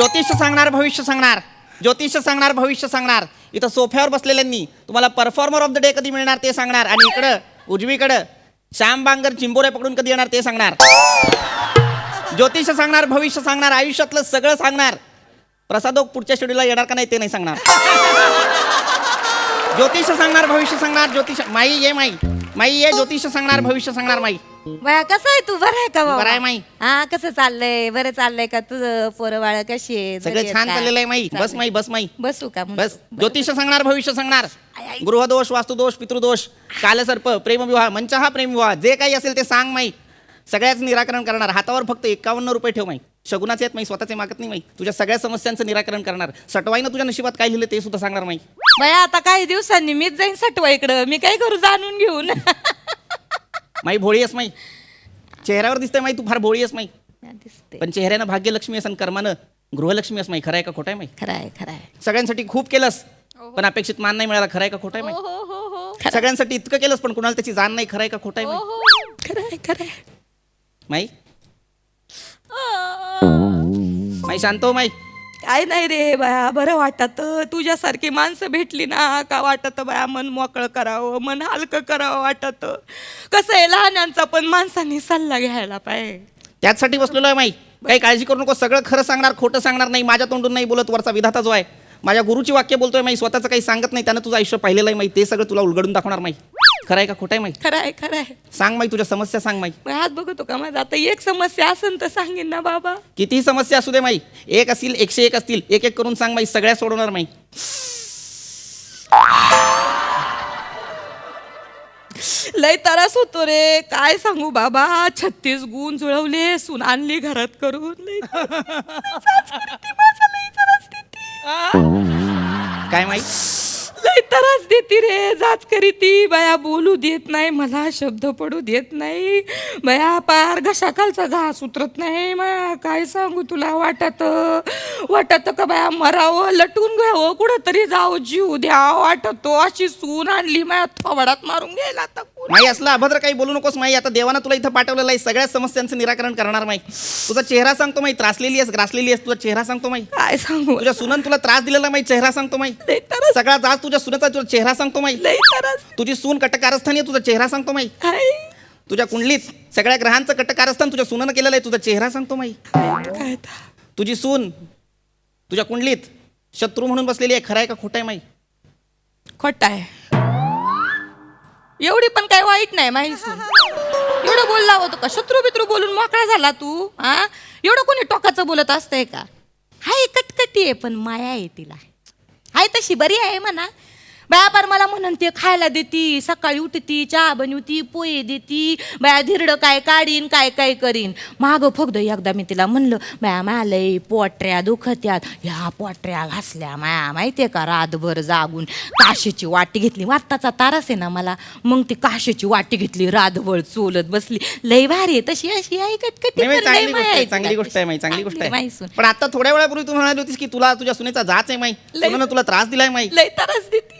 ज्योतिष सांगणार, भविष्य सांगणार, ज्योतिष सांगणार, भविष्य सांगणार. इथं सोफ्यावर बसलेल्यांनी तुम्हाला परफॉर्मर ऑफ द डे कधी मिळणार ते सांगणार, आणि इकडं उजवीकडं श्याम बांगर चिंबोऱ्या पकडून कधी येणार ते सांगणार. ज्योतिष सांगणार, भविष्य सांगणार, आयुष्यातलं सगळं सांगणार. प्रसादोक पुढच्या शेड्यूलला येणार का नाही ते नाही सांगणार. ज्योतिष सांगणार, भविष्य सांगणार. ज्योतिष माई ये, माई माई ये. ज्योतिष सांगणार, भविष्य सांगणार. माई बया कसं आहे तू? बरं आहे का बाबा? बरं आहे माई. हा, कसं चाललंय? बरं चाललंय का तुझं? पोरं बाळ कशी आहे? सगळं छान चाललेलं आहे माई. बस माई, बस माई, बसू का मग? बस. ज्योतिष सांगणार, भविष्य सांगणार. गृहदोष, वास्तुदोष, पितृदोष, कालसर्प, प्रेमविवाह, मंचहा प्रेमविवाह, जे काही असेल ते सांग माई. सगळ्याच निराकरण करणार. हातावर फक्त 51 रुपये ठेव माई. शगुनाचे आहेत माई, स्वतःचे मागत नाही माई. तुझ्या सगळ्या समस्यांचं निराकरण करणार. सटवाईनं तुझ्या नशिबात काय लिहिलं ते सुद्धा सांगणार माई. बया आता काही दिवसांनी मीच जाईन सटवा इकडं. मी काय करू जाणून घेऊन? माई भोळी आहेस माई. चेहऱ्यावर दिसतंय माई तू फार भोळी आहेस माई. दिसते. पण चेहऱ्यानं भाग्यलक्ष्मी असं कर्मानं गृहलक्ष्मी असं माई. खरं आहे का खोटं आहे माई? खरं आहे, खरं आहे. सगळ्यांसाठी खूप केलंस पण अपेक्षित मान नाही मिळाला. खरं आहे का खोटं आहे माई? हो. सगळ्यांसाठी इतकं केलंस पण कुणाला त्याची जाण नाही. खरं आहे का खोटं आहे माई? खरं आहे, खरं आहे. माई माई शांत हो माई. काय नाही रे बाया, बरं वाटत. तुझ्यासारखी माणसं भेटली ना का वाटत बाया, मन मोकळं करावं, मन हलकं करावं वाटत. कसं आहे, लहानांचा पण माणसांनी सल्ला घ्यायला पाहिजे. त्याचसाठी बसलेलो आहे माई. काही काळजी करू नको. सगळं खरं सांगणार, खोटं सांगणार नाही. माझ्या तोंडून नाही बोलत, वरचा विधाता जो आहे माझ्या गुरुची वाक्य बोलतोय माई. स्वतःचं काही सांगत नाही. त्यानं तुझं आयुष्य पाहिलेलं आहे माई. ते सगळं तुला उलगडून दाखवणार माई. खरं आहे का खोटं आहे माई? खरं आहे, खरं आहे. सांग माई, तुझ्या समस्या सांग माई. हात बघतो का माझा? आता एक समस्या असेल तर सांगेन ना बाबा. कितीही समस्या असू दे माई. एक असतील, 101 असतील, एक एक करून सांग माई. सगळ्या सोडवणार माई. लय त्रास होतो रे, काय सांगू बाबा. 36 गुण जुळवले, सून आणली घरात करून. लय त्रास देती. काय माई? लय त्रास देती रे, जाच करी ती बाया. बोलू देत नाही मला, शब्द पडू देत नाही बाया. पार घशाखालचा घास उतरत नाही माया. काय सांगू तुला. वाटत का बाया मरावं, लटून घ्यावं, कुठंतरी जावं, जीव द्यावं वाटतो. अशी सून आणली माया, थोबाडात मारून घ्यायला आता. माई असलं अभद्र काही बोलू नकोस माई. आता देवानं तुला इथं पाठवलेलं आहे. सगळ्या समस्यांचं निराकरण करणार माई. तुझा चेहरा सांगतो माई. त्रासलेली आहेस, ग्रासलेली आहेस. तुझा चेहरा सांगतो माई. काय सांगू. तुझ्या सुनन तुला त्रास दिलेला माई. चेहरा सांगतो माई. लय त्रास, सगळा त्रास तुझ्या सुनेचा. तुझा चेहरा सांगतो माई. लय त्रास. तुझी सून कटकारस्थानी आहे. तुझा चेहरा सांगतो माई. काय तुझ्या कुंडलीत सगळ्या ग्रहांचं कटकारस्थान तुझ्या सुनेनं केलेलं आहे. तुझा चेहरा सांगतो माई. काय तुझी सून तुझ्या कुंडलीत शत्रू म्हणून बसलेली आहे. खरं आहे का खोटं आहे माई? खोट आहे. एवढी पण काय वाईट नाही माहिती सून. एवढं बोलला होतो का? शत्रू बित्रू बोलून मोकळा झाला तू? हा, एवढं कोणी टोकाचं बोलत असतंय का? हाय कटकटी आहे पण माया आहे तिला. हाय तशी बरी आहे म्हणा. बाया पार मला म्हणून ते खायला देती, सकाळी उठती, चहा बनवती, पोहे देती. बाया धिरडं काय काढीन, काय काय करीन. मागं फक्त एकदा मी तिला म्हणलं, बाया मालय पोटऱ्या दुखत्यात. ह्या पोटऱ्या घासल्या माया माहितीये का, रातभर जागून काशीची वाटी घेतली. वाताचा तारस आहे ना मला, मग ती काशीची वाटी घेतली, रातभर चोलत बसली. लय भारी आहे तशी. अशी आई कटकटी नाही, पण लय चांगली गोष्ट माया आहे. आहे चांगली तिला. गोष्ट आहे माई. चांगली गोष्ट माई आहे. सून. पण आता थोड्या वेळापूर्वी तू म्हणाली होतीस की तुला तुझ्या सुनेचा जाच आहे माई. लय- सुनेनं तुला त्रास दिलाय माई. लय त्रास देती.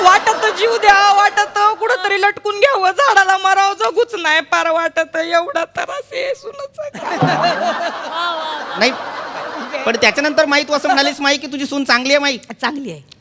वाटत जीव द्या, वाटत कुठंतरी लटकून घ्यावं, झाडाला मारावं, जगूच नाही पार वाटत. एवढा त्रास आहे सुनाचा. नाही पण त्याच्यानंतर माई तू असं म्हणालीस माई की तुझी सून चांगली आहे माई. चांगली आहे.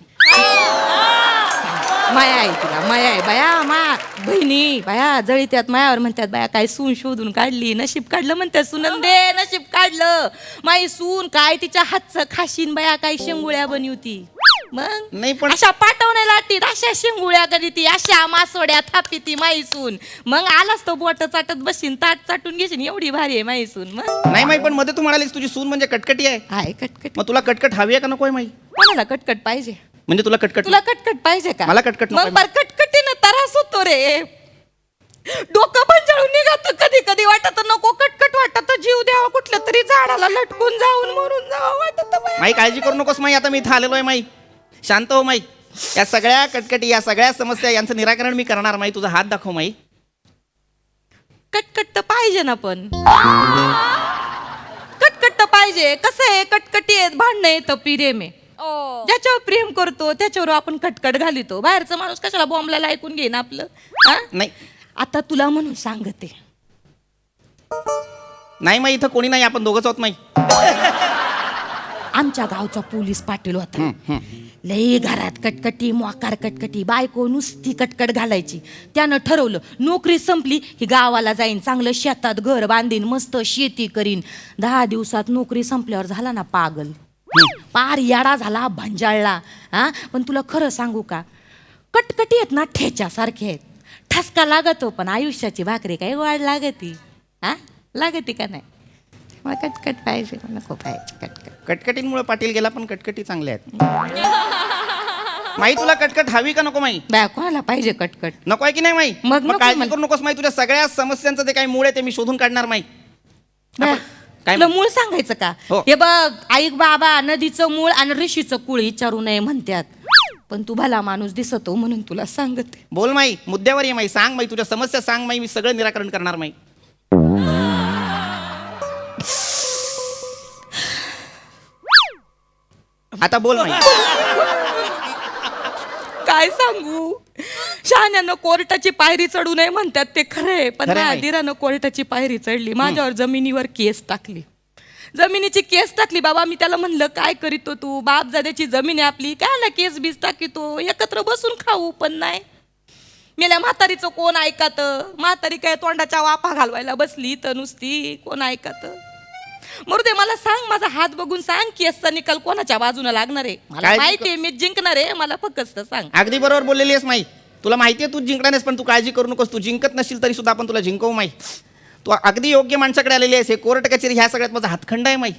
माया आहे तिला, माया आहे बाया. माया बहिणी बाया जळीत्यात मायावर, म्हणतात बाया काय सून शोधून काढली, नशीब काढलं म्हणतात. सुनंदे नशीब काढलं. माई सून काय तिच्या हातचं खाशीन बाया, काय शेंगुळ्या बनवती. मग नाही पण अशा पाठवण्या लाटीत, अशा शेंगुळ्या करीती, अशा मासोड्या थापी ती माई सून. मग आलाच तो बोट चाटत बसीन, ताट चाटून घेशील. एवढी भारी आहे माई सून. मग नाही माई पण मध्ये तू म्हणालीस तुझी सून म्हणजे कटकटी आहे. आहे कटकट. मग तुला कटकट हवी आहे का नको आहे माई? कोणाला कटकट पाहिजे? म्हणजे तुला कटकट तुला कटकट पाहिजे का? मला कटकट नको मग पर कटकटीनं त्रास होतो रे. डोकं पंजाळून निघत कधी कधी. वाटत नको कटकट, वाटत जीव द्यावा, कुठल्या तरी झाडाला लटकून जाऊन मरून जावं वाटत. माई काळजी करू नकोस माई. आता मी इथं आलेलो आहे माई. शांत हो माई. या सगळ्या कटकटी, या सगळ्या समस्या यांचं निराकरण मी करणार माई. तुझा हात दाखव माई. कटकट तर पाहिजे ना, पण कटकट तर पाहिजे. कसं आहे, कटकटी आहेत, भांडणं येतं, प्रेम आहे. ज्याच्यावर प्रेम करतो त्याच्यावर आपण कटकट घालितो. बाहेरचा माणूस कशाला बॉम्बला ऐकून घेईन आपलं. हा? नाही आता तुला म्हणून सांगते, नाही माई, इथं कोणी नाही, आपण दोघंच आहोत माई. आमच्या गावचा पोलीस पाटील होता. लई घरात कटकटी मोकार कटकटी, बायको नुसती कटकट घालायची. त्यानं ठरवलं नोकरी संपली की गावाला जाईन, चांगलं शेतात घर बांधीन, मस्त शेती करीन. 10 दिवसात नोकरी संपल्यावर झाला ना पागल, पार याडा झाला, भंजाळला. हा, पण तुला खरं सांगू का, कटकटी आहेत ना ठेच्यासारखे आहेत, ठसका लागतो, पण आयुष्याची भाकरी काही वाढ लागती. हा, लागती का नाही? मला कटकट पाहिजे, नको पाहिजे कटकट. कटकटींमुळे पाटील गेला, पण कटकटी चांगल्या आहेत. माई तुला कटकट हवी का नको माई? बॅ कोणाला पाहिजे कटकट? नको आहे की नाही माई? मग नको काळजी मला. करू नकोस माई, तुझ्या सगळ्या समस्यांचं ते काही मूळ आहे ते मी शोधून काढणार माई. बॅ, काय तुला मूळ सांगायचं का? हो. हे बघ, ऐक बाबा, नदीचं मूळ आणि ऋषीचं कुळ विचारू नये म्हणतात, पण तू भला माणूस दिसतो म्हणून तुला सांगते. बोल माई, मुद्द्यावर ये माई, सांग माई, तुझ्या समस्या सांग माई, मी सगळं निराकरण करणार माई. आता बोल माई. काय सांगू, शहाण्यानं कोर्टाची पायरी चढू नये म्हणतात ते खरंय, पण खरंय माझ्या बाई. दिरानं कोर्टाची पायरी चढली, माझ्यावर जमिनीवर केस टाकली. जमिनीची केस टाकली बाबा. मी त्याला म्हणलं काय करीतो तू, बाप जाद्याची जमीन आहे आपली, काय ना केस बीस टाकीतो, एकत्र बसून खाऊ. पण नाही, मेल्या म्हातारीचं कोण ऐकत? म्हातारी काय तोंडाच्या वाफा घालवायला बसली तर नुसती, कोण ऐकत? मरुदे, मला सांग, माझा हात बघून सांग, केसचा निकाल कोणाच्या बाजूला लागणार आहे? मला काय माहिती आहे मी जिंकणार आहे, मला फक्त सांग. अगदी बरोबर बोललेली आहेस माई. तुला माहिती आहे तू जिंकणार आहेस, पण तू काळजी करू नकोस. तू जिंकत नशील तरी सुद्धा आपण तुला जिंकवू माई. तू अगदी योग्य माणसाकडे आलेली आहेस. हे कोर्ट कचेरी ह्या सगळ्यात माझा हातखंड आहे माई.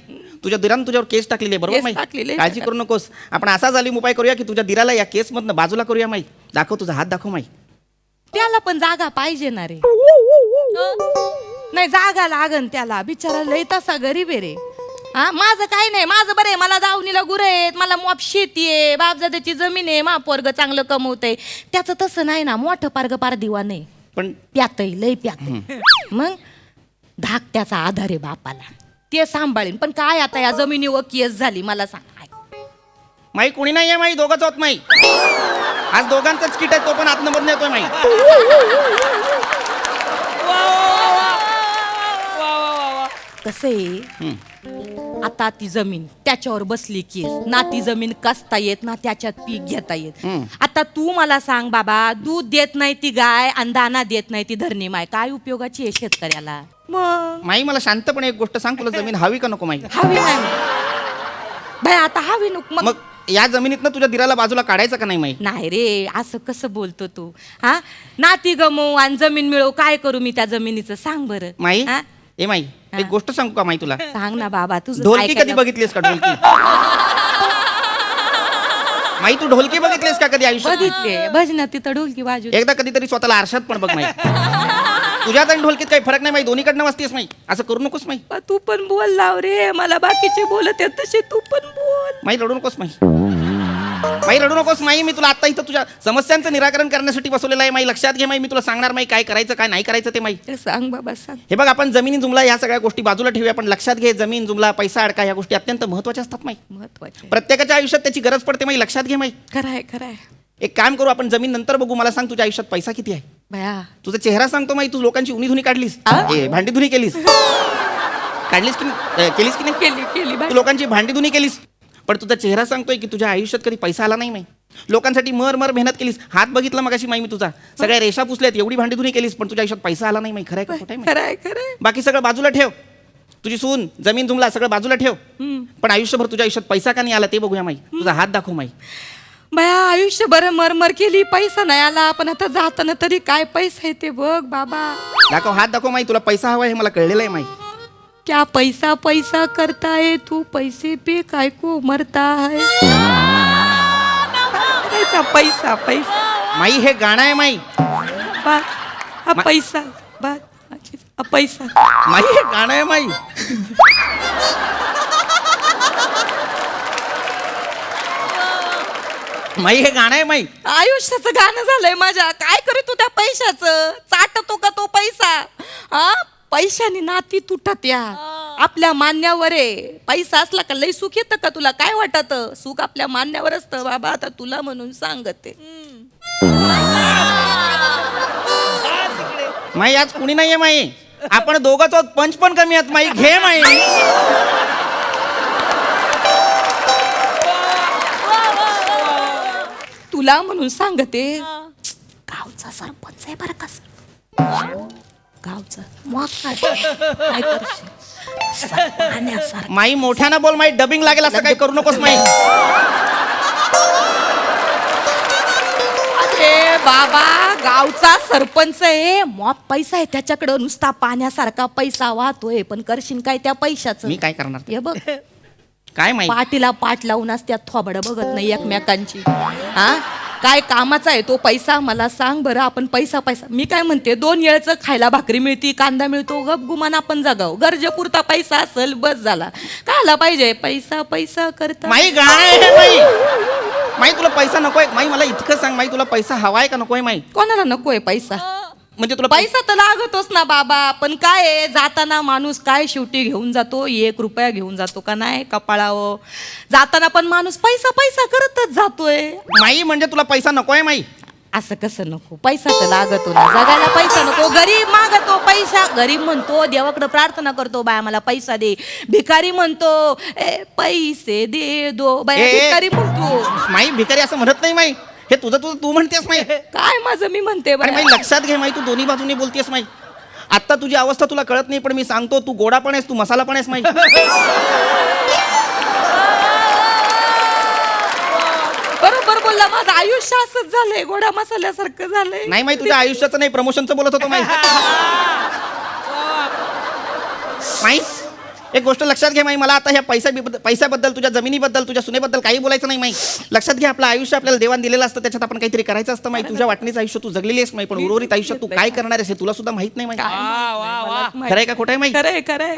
तुझ्या दिरानं तुझ्यावर केस टाकलेली आहे, बरोबर केस माई? टाकलेली आहे. काळजी करू नकोस. आपण असा जालीम उपाय करूया की तुझ्या दिराला या केसमधनं बाजूला करूया माई. दाखव तुझा हात, दाखव माई. त्याला पण जागा पाहिजे ना रे. नाही, जागा लागन त्याला, बिचारा लय तसा गरीब आहे रे. हा, माझं काय नाही, माझं बरं आहे, मला दावणीला गुरं आहेत, मला मॉप शेती आहे, बापजाद्याची जमीन आहे, पोरग चांगलं कमवतंय. त्याचं तसं नाही ना, मोठं पारग पार दिवा नाही, पण प्यातय लय प्यात. मग धाकट्याचा आधार आहे बापाला, ते सांभाळीन. पण काय आता या जमिनीवर केस झाली, मला सांग. माई कोणी नाही आहे माई, दोघंच आहोत माई. आज दोघांचाच किट आहे, तो पण आतमधनं येतोय माई. कसे आता ती जमीन त्याच्यावर बसली केस ना, ती जमीन कसता येत ना, त्याच्यात पीक घेता येत. आता तू मला सांग बाबा, दूध देत नाही ती गाय आणि दाना देत नाही ती धरणी माय, काय उपयोगाची आहे शेतकऱ्याला? मग माई मला शांतपणे एक गोष्ट सांग, तुला जमीन हवी का नको माई? हवी नाही बाय, आता हवी नको. मग या जमिनीतनं तुझ्या दिराला बाजूला काढायचं का नाही माई? नाही रे, असं कसं बोलतो तू? हा, नाती गमवू आणि जमीन मिळवू, काय करू मी त्या जमिनीचं, सांग बरं माई. हा? ए माई, एक गोष्ट सांगू का माई तुला? सांग ना बाबा, तुझं ढोलकी ऐकायला- कधी बघितलीस का? ढोलकी माई, तू ढोलकी बघितलीस का कधी आयुष्यात? बघितले भजनात, तिथं ढोलकी वाजू. एकदा कधीतरी स्वतःला आरशात पण बघ माई. तुझ्यात आणि ढोलकीत काही फरक नाही माई, दोन्हीकडनं वाजतेस माई. असं करू नकोस माई. तू पण बोल लाव रे, मला बाकीचे बोलत आहेत तसे तू पण बोल. माई रडू नकोस माई. माई रडू नकोस माई, मी तुला आता इथं तुझ्या समस्यांचं निराकरण करण्यासाठी बसवलेलं आहे माई. लक्षात घे माई, मी तुला सांगणार माई काय करायचं काय नाही करायचं ते माई. सांग बाबा सांग. हे बघ, आपण जमिनी जुमला ह्या सगळ्या गोष्टी बाजूला ठेवूया, पण लक्षात घे, जमीन जुमला, पैसा अडका ह्या गोष्टी अत्यंत महत्त्वाच्या असतात माई. महत्वाचे प्रत्येकाच्या आयुष्यात त्याची गरज पडते माई, लक्षात घे माई. खरंय खरंय. एक काम करू आपण, जमीन नंतर बघू. मला सांग, तुझ्या आयुष्यात पैसा किती आहे? भया तुझा चेहरा सांगतो माई. तू लोकांची उनी धुनी काढलीस, भांडी धुनी केलीस, काढलीस की केलीस की नाही? केली केली तू लोकांची भांडी धुनी केलीस, पण तुझा चेहरा सांगतोय की तुझ्या आयुष्यात कधी पैसा आला नाही माई. लोकांसाठी मर मेहनत केलीस, हात बघितला मगाशी माई मी तुझा, सगळ्या रेषा पुसल्यात, एवढी भांडी धुनी केलीस, पण तुझ्या आयुष्यात पैसा आला नाही माई. खरंय का खोटं आहे माई? खरंय खरंय. बाकी सगळं बाजूला ठेव, तुझी सून, जमीन जुमला सगळं बाजूला ठेव, पण आयुष्यभर तुझ्या आयुष्यात पैसा का नाही आला ते बघूया माई. तुझा हात दाखव माई. भया आयुष्यभर मरमर केली, पैसा नाही आला, पण आता जाताना तरी काय पैसा आहे ते बघ बाबा. दाखव, हात दाखव माई. तुला पैसा हवा हे मला कळलेलं आहे माई. क्या पैसा पैसा करता है तू, पैसे पे काय को मरता है. पैसा पैसा माई हे गाणं आहे माई. हा पैसा हा पैसा. माई हे गाणं आहे माई. माई हे गाणं आहे माई. आयुष्याचं गाणं झालंय माझ्या. काय करीत त्या पैशाचं, चाटतो का तो पैसा? हा, पैशाने नाती तुटत या. आपल्या मान्यावर आहे. पैसा असला का लई सुख येतं का तुला? काय वाटत? सुख आपल्या मान्यावर असतं बाबा. आता तुला म्हणून सांगते. माई आज कुणी नाहीये माई. आपण दोघंच आहोत, पंच पण कमी आहेत माई. घे माई. तुला म्हणून सांगते, गावचा सरपंच आहे बरं का, गावचा काय करशील? पाण्यासारखं. माई मोठ्यानं बोल माई, डबिंग लागेल असं काही करू नकोस माई. अरे बाबा, गावचा सरपंच आहे, मॉप पैसा आहे त्याच्याकडं, नुसता पाण्यासारखा पैसा वाहतोय, पण करशील काय त्या पैशाचं? मी काय करणार ते? हे बघ, काय माई? पाठीला पाठ लावून त्या थोबड बघत नाही एकमेकांची. हा, काय कामाचा आहे तो पैसा? मला सांग बरं. आपण पैसा पैसा, मी काय म्हणते, 2 वेळचं खायला भाकरी मिळती, कांदा मिळतो, गप गुमान आपण जगाव. गरजेपुरता पैसा असेल बस झाला. काय आला पाहिजे पैसा पैसा करता? माई गाणं आहे माई. माई तुला पैसा नकोय माई? मला इतकं सांग माई, तुला पैसा हवाय का नकोय माई? कोणाला नकोय पैसा? म्हणजे तुला पैसा तर लागतोच ना बाबा, पण काय आहे, जाताना माणूस काय शेवटी घेऊन जातो? 1 रुपया घेऊन जातो का नाही कपाळावर? जाताना पण माणूस पैसा पैसा करतच जातोय. माई म्हणजे तुला पैसा नकोय माई? असं कसं नको? पैसा तर लागतो ना, जगायला पैसा नको? गरीब मागतो पैसा, गरीब म्हणतो देवाकडे प्रार्थना करतो, बाया मला पैसा दे. भिकारी म्हणतो पैसे दे दो, बाया भिकारी म्हणतो. माई भिकारी असं म्हणत नाही माई, हे तुझं तुझं तू म्हणतेस माई. काय माझं मी म्हणते अरे माई लक्षात घे माई, तू दोन्ही बाजूने बोलतेस माई. आता तुझी अवस्था तुला कळत नाही, पण मी सांगतो, तू गोडा पण आहेस, तू मसाला पण आहेस माई. बरोबर बोलला, माझं आयुष्य असंच झालंय, गोडा मसाल्यासारखं झालंय. नाही माई, तुझ्या आयुष्याचं नाही, प्रमोशनचं बोलत होतो माई. माई एक गोष्ट लक्षात घे माई, मला आता ह्या पैशाबद्दल, तुझ्या जमिनीबद्दल, तुझ्या सुनेबद्दल काही बोलायचं नाही माई. लक्षात घे, आपलं आयुष्य आपल्याला देवान दिलेलं असतं, त्याच्यात आपण काहीतरी करायचं असतं माई. तुझ्या वाटणीचं आयुष्य तू जगलेली आहेस माई, पण उर्वरित आयुष्य तू काय करणार आहेस हे तुला सुद्धा माहित नाही माई. खरंय का खोटं आहे माई? खरंय खरंय.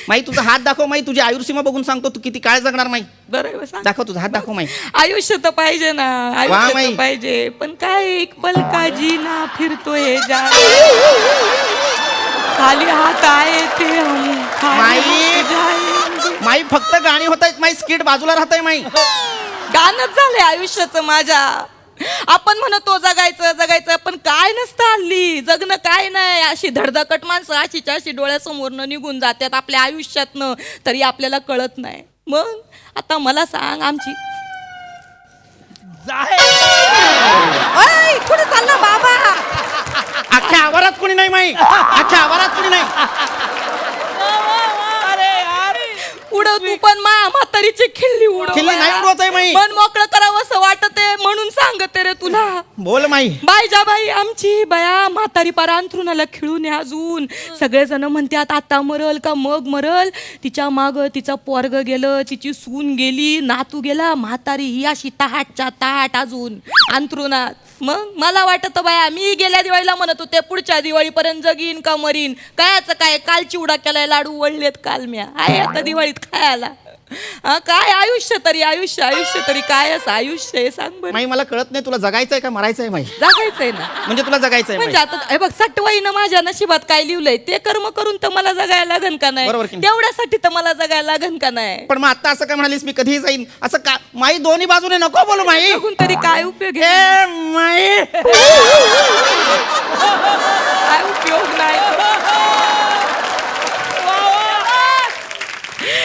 माई तुझा हात दाखव माई, तुझी आयुर्सीमा बघून सांगतो तू किती काळ जगणार माई. बरोबर, दाखव तुझा हात दाखव माई. आयुष्य तर पाहिजे ना, आयुष्य माई. तर पाहिजे, पण काय एक पल का जीना फिरतोय जा, खाली हात आहे ते हम माई. खाली जाए. माई फक्त गाणी होत आहेत माई, स्किट बाजूला राहतंय माई. गाणंच झालंय आयुष्याचं माझ्या. आपण म्हणतो जगायचं जगायचं, पण काय नसतं हल्ली, जगणं काय नाही. अशी धडधकट माणसं अशीच्या अशी डोळ्यासमोरनं निघून जातात आपल्या आयुष्यातनं, तरी आपल्याला कळत नाही. मग आता मला सांग, आमची कुठे चालला बाबा? अख्ख्या आवारात कोणी नाही माई, अख्ख्या आवारात कोणी नाही. उडव तू पण माया म्हातारीची खिल्ली उडव. खिल्ली नाही उडवत आहे माई. मन मोकळं करावं असं वाटत आहे, म्हणून सांगते रे तुला. बोल माई. बाई जा बाई, आमची बया म्हातारी पारा अंथरुणाला खिळून आहे अजून. सगळेजण म्हणतात आता मरल का मग मरल. तिच्या माग तिचा पोरग गेलं, तिची सून गेली, नातू गेला, म्हातारी ही अशी ताहाटच्या ताहाट अजून अंथरुणात. मग मला वाटत बाया, मी गेल्या दिवाळीला म्हणत होते पुढच्या दिवाळीपर्यंत जगीन का मरीन. कायचं काय, काल चिवडा केलाय, लाडू वळलेत काल म्या. आहे आता दिवाळीत काय आला? काय आयुष्य तरी, आयुष्य आयुष्य तरी काय असं आयुष्य आहे सांग बरं. माई मला कळत नाही, तुला जगायचंय का मरायचंय माई? जगायचंय ना. म्हणजे तुला जगायचंय म्हणजे आता हे बघ, सटवाईनं माझ्या नशिबात काय लिहिलंय ते कर्म करून तर मला जगायला लागन का नाही? बरोबर की नाही? तेवढ्यासाठी तर मला जगायला लागन का नाही? पण मग आता असं काय म्हणालीस, मी कधीही जाईन असं का? माई दोन्ही बाजूने नको बोलू माई. बघून तरी काय उपयोग आहे? ए माई, काय उपयोग नाही.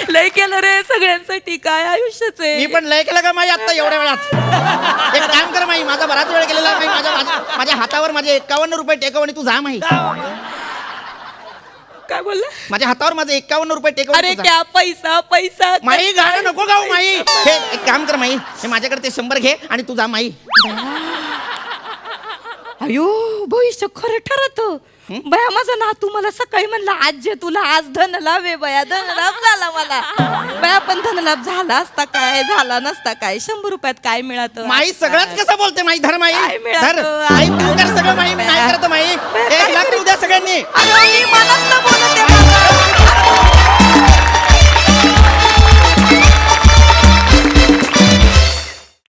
लय केलं रे सगळ्यांसाठी, काय आयुष्यच मी आहे. पण लय केलं का माई आता एवढ्या वेळात? एक काम कर माई, माझा बराच वेळ गेलेला आहे माई. माझ्या हातावर माझे 51 रुपये टेकव आणि तू जा माई. काय बोलला? माझ्या हातावर माझे 51 रुपये टेकव. अरे क्या पैसा पैसा. माई गाणं नको गाऊ माई. हे एक काम कर माई, हे माझ्याकडे ते 100 घे आणि तू जा माई. अयो, भविष्य खरं ठरत. बया माझा नातू मला सकाळी म्हणला, आज्जे तुला आज धन लाभ आहे. बया धन लाभ झाला मला. बया पण धन लाभ झाला असता काय, झाला नसता काय, 100 रुपयात काय मिळत? माई सगळंच कसं बोलते माई? धर माई, काय मिळालं? धर. आई तू कर सगळं माई, मी नाही करत माई. 1 लाख देऊ द्या सगळ्यांनी. अरे मी म्हणत